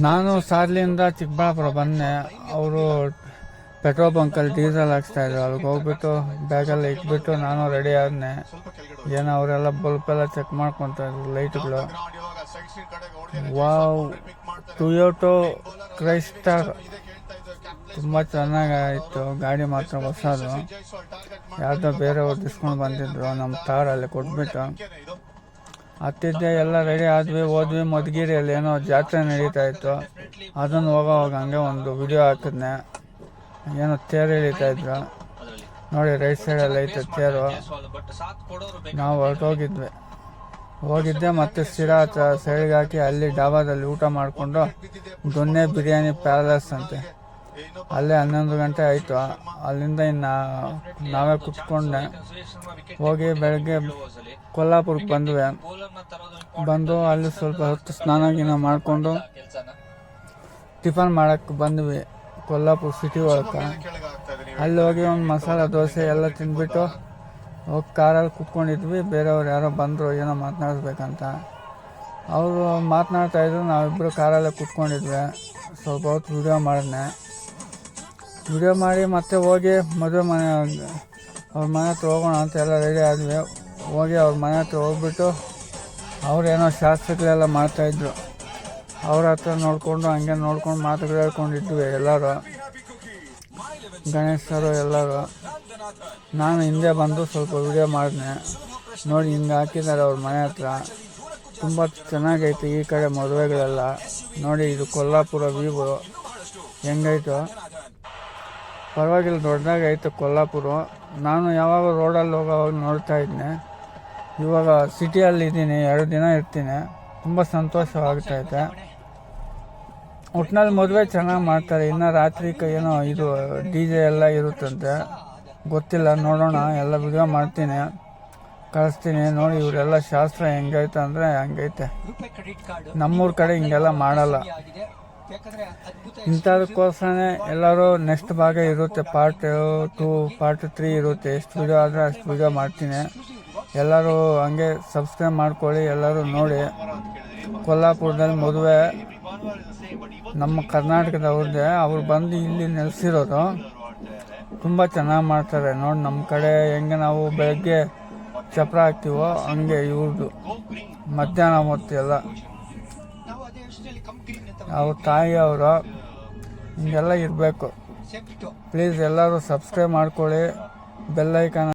ನಾನು ಸಾರ್ಲಿಂದ ಚಿಕ್ಕಬಳ್ಳಾಪುರ ಬಂದೆ. ಅವರು ಪೆಟ್ರೋಲ್ ಬಂಕಲ್ಲಿ ಡೀಸೆಲ್ ಹಾಕ್ಸ್ತಾಯಿದ್ರು. ಅಲ್ಲಿಗೆ ಹೋಗ್ಬಿಟ್ಟು ಬ್ಯಾಗಲ್ಲಿ ಇಟ್ಬಿಟ್ಟು ನಾನು ರೆಡಿ ಆದ್ನೆ. ಏನೋ ಅವರೆಲ್ಲ ಬಲ್ಪೆಲ್ಲ ಚೆಕ್ ಮಾಡ್ಕೊತಾಯಿದ್ರು, ಲೈಟ್ಗಳು. ವಾವ್, ಟೊಯೋಟೋ ಕ್ರೈಸ್ಟರ್ ತುಂಬ ಚೆನ್ನಾಗಾಯಿತು. ಗಾಡಿ ಮಾತ್ರ ಹೊಸದು, ಯಾವುದೋ ಬೇರೆಯವ್ರು ಡಿಸ್ಕೌಂಟ್ ಬಂದಿದ್ರು. ನಮ್ಮ ತಾರಲ್ಲಿ ಕೊಟ್ಬಿಟ್ಟು ಹತ್ತಿದ್ದೆ. ಎಲ್ಲ ರೆಡಿ ಆದ್ವಿ, ಹೋದ್ವಿ. ಮಧುಗಿರಿಯಲ್ಲಿ ಏನೋ ಜಾತ್ರೆ ನಡೀತಾ ಇತ್ತು. ಅದನ್ನು ಹೋಗೋವಾಗ ಹಂಗೆ ಒಂದು ವಿಡಿಯೋ ಹಾಕಿದ್ನೆ. ಏನೋ ತೇರು ಎಳಿತಾಯಿದ್ರು ನೋಡಿ, ರೈಟ್ ಸೈಡಲ್ಲಿ ಐತೆ ತೇರು. ನಾವು ಹೋಗಿದ್ದೆ. ಮತ್ತು ಸಿರಾ ಸೈಡ್ಗೆ ಹಾಕಿ ಅಲ್ಲಿ ಡಾಬಾದಲ್ಲಿ ಊಟ ಮಾಡಿಕೊಂಡು, ದೊನ್ನೆ ಬಿರಿಯಾನಿ ಪ್ಯಾಲೇಸ್ ಅಂತೆ, ಅಲ್ಲೇ 11 ಗಂಟೆ ಆಯಿತು. ಅಲ್ಲಿಂದ ಇನ್ನು ನಾವೇ ಕುತ್ಕೊಂಡೆ. ಹೋಗಿ ಬೆಳಗ್ಗೆ ಕೊಲ್ಲಾಪುರಕ್ಕೆ ಬಂದು ಅಲ್ಲಿ ಸ್ವಲ್ಪ ಹೊತ್ತು ಸ್ನಾನ ಗಿನ ಮಾಡಿಕೊಂಡು ಟಿಫನ್ ಮಾಡೋಕ್ಕೆ ಬಂದ್ವಿ ಕೊಲ್ಲಾಪುರ ಸಿಟಿ ಒಳಗೆ. ಅಲ್ಲಿ ಹೋಗಿ ಒಂದು ಮಸಾಲೆ ದೋಸೆ ಎಲ್ಲ ತಿಂದ್ಬಿಟ್ಟು ಹೋಗಿ ಕಾರಲ್ಲಿ ಕುತ್ಕೊಂಡಿದ್ವಿ. ಬೇರೆಯವ್ರು ಯಾರೋ ಬಂದರು ಏನೋ ಮಾತನಾಡಿಸ್ಬೇಕಂತ. ಅವರು ಮಾತನಾಡ್ತಾಯಿದ್ರು, ನಾವಿಬ್ಬರು ಕಾರಲ್ಲೇ ಕುತ್ಕೊಂಡಿದ್ವಿ. ಸ್ವಲ್ಪ ಹೊತ್ತು ವಿಡಿಯೋ ಮಾಡಿ ಮತ್ತೆ ಹೋಗಿ ಮದುವೆ ಮನೆ ಅವ್ರ ಮನೆ ಹತ್ರ ಹೋಗೋಣ ಅಂತ ಎಲ್ಲ ರೆಡಿ ಆದ್ವಿ. ಹೋಗಿ ಅವ್ರ ಮನೆ ಹತ್ರ ಹೋಗ್ಬಿಟ್ಟು ಅವ್ರೇನೋ ಶಾಸ್ತ್ರಗಳೆಲ್ಲ ಮಾಡ್ತಾಯಿದ್ರು. ಅವ್ರ ಹತ್ರ ನೋಡಿಕೊಂಡು ಹಂಗೆ ಮಾತುಗಳು ಹೇಳ್ಕೊಂಡಿದ್ವಿ ಎಲ್ಲರೂ, ಗಣೇಶ್ ಸರು ಎಲ್ಲರೂ. ನಾನು ಹಿಂದೆ ಬಂದು ಸ್ವಲ್ಪ ವಿಡಿಯೋ ಮಾಡಿದೆ. ನೋಡಿ, ಹಿಂಗೆ ಹಾಕಿದ್ದಾರೆ ಅವ್ರ ಮನೆ ಹತ್ರ. ತುಂಬ ಚೆನ್ನಾಗೈತೆ ಈ ಕಡೆ ಮದುವೆಗಳೆಲ್ಲ. ನೋಡಿ, ಇದು ಕೊಲ್ಲಾಪುರ ವ್ಯೂ ಹೆಂಗೈತು, ಪರವಾಗಿಲ್ಲ, ದೊಡ್ಡದಾಗೈತೆ ಕೊಲ್ಲಾಪುರ. ನಾನು ಯಾವಾಗ ರೋಡಲ್ಲಿ ಹೋಗೋವಾಗ ನೋಡ್ತಾ ಇದ್ದೆ. ಇವಾಗ ಸಿಟಿಯಲ್ಲಿ ಇದ್ದೀನಿ, 2 ದಿನ ಇರ್ತೀನಿ. ತುಂಬ ಸಂತೋಷವಾಗ್ತೈತೆ. ಒಟ್ಟಿನಲ್ಲಿ ಮದುವೆ ಚೆನ್ನಾಗಿ ಮಾಡ್ತಾರೆ. ಇನ್ನು ರಾತ್ರಿ ಏನೋ ಇದು DJ ಎಲ್ಲ ಇರುತ್ತಂತೆ, ಗೊತ್ತಿಲ್ಲ, ನೋಡೋಣ. ಎಲ್ಲ ವಿಡಿಯೋ ಮಾಡ್ತೀನಿ, ಕಳಿಸ್ತೀನಿ. ನೋಡಿ, ಇವರೆಲ್ಲ ಶಾಸ್ತ್ರ ಹೆಂಗೈತೆ ಅಂದರೆ ಹಂಗೈತೆ. ನಮ್ಮೂರ ಕಡೆ ಹಿಂಗೆಲ್ಲ ಮಾಡಲ್ಲ. ಇಂಥದಕ್ಕೋಸ್ಕರನೇ ಎಲ್ಲರೂ ನೆಕ್ಸ್ಟ್ ಭಾಗ ಇರುತ್ತೆ, ಪಾರ್ಟ್ 2, ಪಾರ್ಟ್ 3 ಇರುತ್ತೆ. ಎಷ್ಟು ವಿಡಿಯೋ ಆದರೆ ಅಷ್ಟು ವಿಡಿಯೋ ಮಾಡ್ತೀನಿ. ಎಲ್ಲರೂ ಹಂಗೆ ಸಬ್ಸ್ಕ್ರೈಬ್ ಮಾಡ್ಕೊಳ್ಳಿ, ಎಲ್ಲರೂ ನೋಡಿ. ಕೊಲ್ಲಾಪುರದಲ್ಲಿ ಮದುವೆ ನಮ್ಮ ಕರ್ನಾಟಕದವ್ರದ್ದೇ. ಅವ್ರು ಬಂದು ಇಲ್ಲಿ ನೆಲೆಸಿರೋದು. ತುಂಬ ಚೆನ್ನಾಗಿ ಮಾಡ್ತಾರೆ ನೋಡಿ. ನಮ್ಮ ಕಡೆ ಹೆಂಗೆ ನಾವು ಬೆಳಗ್ಗೆ ಚಪ್ರ ಹಾಕ್ತೀವೋ ಹಂಗೆ ಇವ್ರದ್ದು ಮಧ್ಯಾಹ್ನ ಹೊತ್ತು ಎಲ್ಲ. ಅವ್ರ ತಾಯಿ ಅವರು ಹಿಂಗೆಲ್ಲ ಇರಬೇಕು. ಪ್ಲೀಸ್ ಎಲ್ಲರೂ ಸಬ್ಸ್ಕ್ರೈಬ್ ಮಾಡ್ಕೊಳ್ಳಿ, ಬೆಲ್ ಐಕಾನ್